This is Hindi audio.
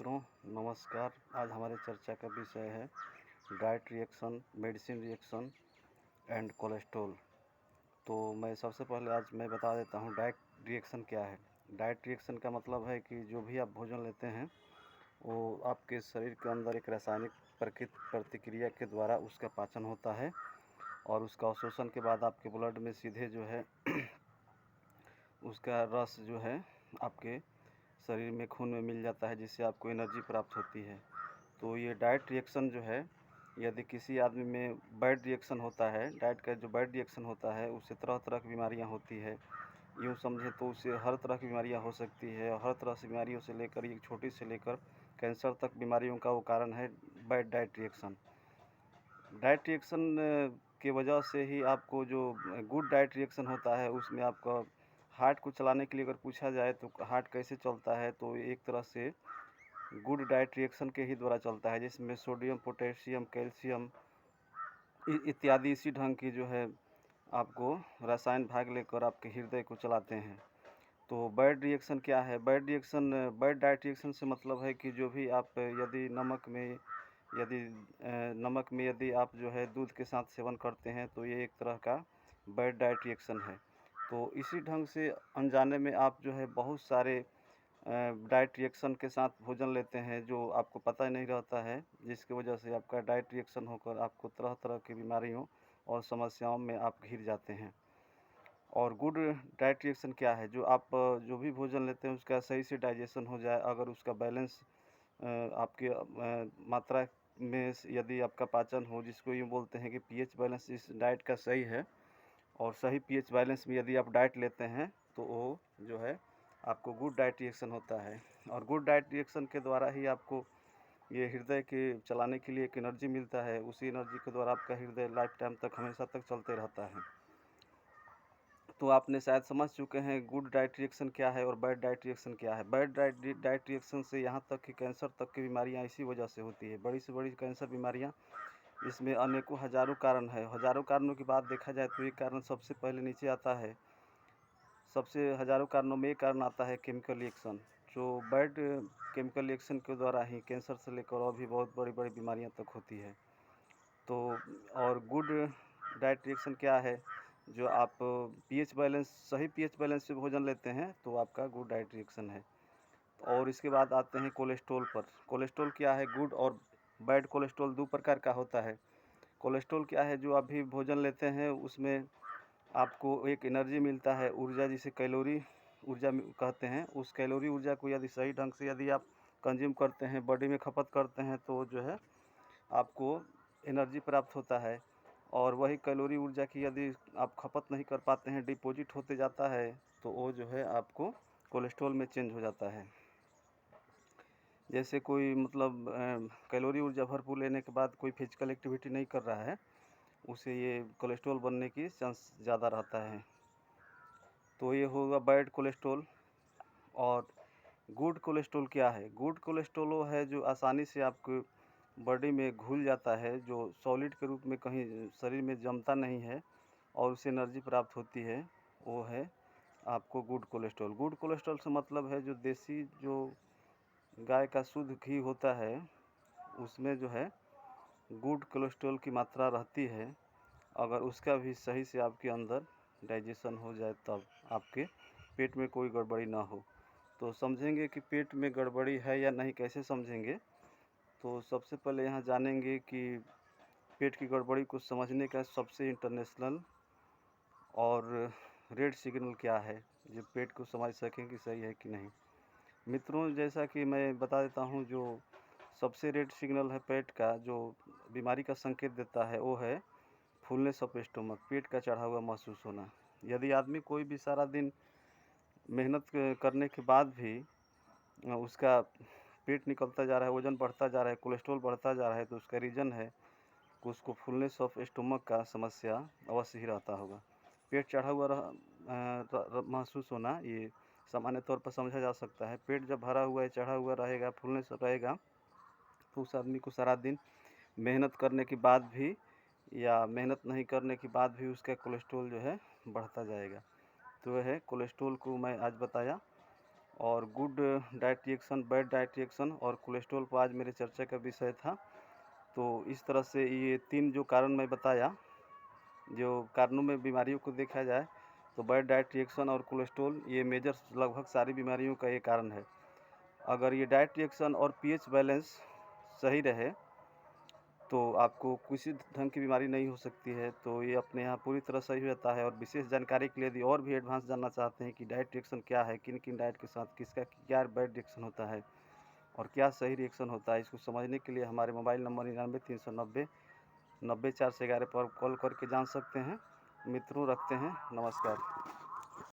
मित्रों, नमस्कार। आज हमारे चर्चा का विषय है diet reaction, medicine reaction and cholesterol. तो मैं सबसे पहले आज मैं बता देता हूँ डाइट रिएक्शन क्या है। डाइट रिएक्शन का मतलब है कि जो भी आप भोजन लेते हैं वो आपके शरीर के अंदर एक रासायनिक प्रतिक्रिया के द्वारा उसका पाचन होता है और उसका अवशोषण के बाद आपके ब्लड में सीधे जो है उसका रस जो है आपके शरीर में खून में मिल जाता है, जिससे आपको एनर्जी प्राप्त होती है। तो ये डाइट रिएक्शन जो है, यदि किसी आदमी में बैड रिएक्शन होता है, डाइट का जो बैड रिएक्शन होता है उससे तरह तरह की बीमारियां होती है। यूँ समझे तो उससे हर तरह की बीमारियां हो सकती है और हर तरह से बीमारियों से लेकर एक छोटी से लेकर कैंसर तक बीमारियों का वो कारण है bad diet reaction. Diet reaction की वजह से ही आपको जो गुड डाइट रिएक्शन होता है उसमें आपका हार्ट को चलाने के लिए अगर पूछा जाए तो हार्ट कैसे चलता है, तो एक तरह से गुड डाइट रिएक्शन के ही द्वारा चलता है, जिसमें सोडियम, पोटेशियम, कैल्शियम इत्यादि इसी ढंग की जो है आपको रसायन भाग लेकर आपके हृदय को चलाते हैं। तो बैड रिएक्शन क्या है? बैड डाइट रिएक्शन से मतलब है कि जो भी आप यदि नमक में यदि आप जो है दूध के साथ सेवन करते हैं तो ये एक तरह का बैड डाइट रिएक्शन है। तो इसी ढंग से अनजाने में आप जो है बहुत सारे डाइट रिएक्शन के साथ भोजन लेते हैं जो आपको पता ही नहीं रहता है, जिसकी वजह से आपका डाइट रिएक्शन होकर आपको तरह तरह की बीमारियों और समस्याओं में आप घिर जाते हैं। और गुड डाइट रिएक्शन क्या है? जो आप जो भी भोजन लेते हैं उसका सही से डाइजेशन हो जाए, अगर उसका बैलेंस आपके मात्रा में यदि आपका पाचन हो, जिसको यूँ बोलते हैं कि पीएच बैलेंस इस डाइट का सही है और सही पीएच बैलेंस में यदि आप डाइट लेते हैं तो वो जो है आपको गुड डाइट रिएक्शन होता है। और गुड डाइट रिएक्शन के द्वारा ही आपको ये हृदय के चलाने के लिए एक एनर्जी मिलता है। उसी एनर्जी के द्वारा आपका हृदय लाइफ टाइम तक हमेशा तक चलते रहता है। तो आपने शायद समझ चुके हैं गुड डाइट रिएक्शन क्या है और बैड डाइट रिएक्शन क्या है। बैड डाइट रिएक्शन से यहाँ तक कि कैंसर तक की बीमारियाँ इसी वजह से होती है। बड़ी से बड़ी कैंसर बीमारियाँ, इसमें अनेकों हज़ारों कारण है। हज़ारों कारणों की बात देखा जाए तो एक कारण सबसे पहले नीचे आता है। सबसे हज़ारों कारणों में एक कारण आता है केमिकल रिएक्शन। जो बैड केमिकल रिएक्शन के द्वारा ही कैंसर से लेकर और भी बहुत बड़ी बड़ी बीमारियां तक होती है। तो और गुड डाइट रिएक्शन क्या है? जो आप सही पीएच बैलेंस से भोजन लेते हैं तो आपका गुड डाइट रिएक्शन है। और इसके बाद आते हैं कोलेस्ट्रॉल पर। कोलेस्ट्रॉल क्या है? गुड और बैड कोलेस्ट्रॉल दो प्रकार का होता है। कोलेस्ट्रॉल क्या है? जो आप भी भोजन लेते हैं उसमें आपको एक एनर्जी मिलता है, ऊर्जा, जिसे कैलोरी ऊर्जा कहते हैं। उस कैलोरी ऊर्जा को यदि सही ढंग से यदि आप कंज्यूम करते हैं, बॉडी में खपत करते हैं, तो जो है आपको एनर्जी प्राप्त होता है। और वही कैलोरी ऊर्जा की यदि आप खपत नहीं कर पाते हैं, डिपॉजिट होते जाता है, तो वो जो है आपको कोलेस्ट्रॉल में चेंज हो जाता है। जैसे कोई मतलब कैलोरी ऊर्जा भरपूर लेने के बाद कोई फिजिकल एक्टिविटी नहीं कर रहा है, उसे ये कोलेस्ट्रॉल बनने की चांस ज़्यादा रहता है। तो ये होगा बैड कोलेस्ट्रॉल। और गुड कोलेस्ट्रॉल क्या है? गुड कोलेस्ट्रॉल वो है जो आसानी से आपको बॉडी में घुल जाता है, जो सॉलिड के रूप में कहीं शरीर में जमता नहीं है और उससे एनर्जी प्राप्त होती है, वो है आपको गुड कोलेस्ट्रॉल। गुड कोलेस्ट्रॉल से मतलब है जो देसी जो गाय का शुद्ध घी होता है उसमें जो है गुड कोलेस्ट्रॉल की मात्रा रहती है। अगर उसका भी सही से आपके अंदर डाइजेशन हो जाए तब आपके पेट में कोई गड़बड़ी ना हो। तो समझेंगे कि पेट में गड़बड़ी है या नहीं, कैसे समझेंगे? तो सबसे पहले यहाँ जानेंगे कि पेट की गड़बड़ी को समझने का सबसे इंटरनेशनल और रेड सिग्नल क्या है, जो पेट को समझ सकें कि सही है कि नहीं। मित्रों, जैसा कि मैं बता देता हूँ, जो सबसे रेड सिग्नल है पेट का, जो बीमारी का संकेत देता है, वो है फुलनेस ऑफ स्टोमक, पेट का चढ़ा हुआ महसूस होना। यदि आदमी कोई भी सारा दिन मेहनत करने के बाद भी उसका पेट निकलता जा रहा है, वज़न बढ़ता जा रहा है, कोलेस्ट्रॉल बढ़ता जा रहा है, तो उसका रीज़न है कि उसको फुलनेस ऑफ स्टोमक का समस्या अवश्य ही रहता होगा। पेट चढ़ा हुआ महसूस होना, ये सामान्य तौर पर समझा जा सकता है। पेट जब भरा हुआ है, चढ़ा हुआ रहेगा, फुलनेस रहेगा, तो उस आदमी को सारा दिन मेहनत करने के बाद भी या मेहनत नहीं करने के बाद भी उसका कोलेस्ट्रॉल जो है बढ़ता जाएगा। तो वह है कोलेस्ट्रॉल को मैं आज बताया। और good diet reaction, bad diet reaction और कोलेस्ट्रॉल पर आज मेरे चर्चा का विषय था। तो इस तरह से ये 3 जो कारण मैं बताया, जो कारणों में बीमारियों को देखा जाए तो बैड डाइट रिएक्शन और कोलेस्ट्रॉल ये मेजर लगभग सारी बीमारियों का ये कारण है। अगर ये डाइट रिएक्शन और पीएच बैलेंस सही रहे तो आपको किसी ढंग की बीमारी नहीं हो सकती है। तो ये अपने यहाँ पूरी तरह सही हो जाता है। और विशेष जानकारी के लिए यदि और भी एडवांस जानना चाहते हैं कि डाइट रिएक्शन क्या है, किन-किन डाइट के साथ किसका क्या बैड रिएक्शन होता है और क्या सही रिएक्शन होता है, इसको समझने के लिए हमारे मोबाइल नंबर 99 390 90 411 पर कॉल करके जान सकते हैं। मित्रों, रखते हैं। नमस्कार।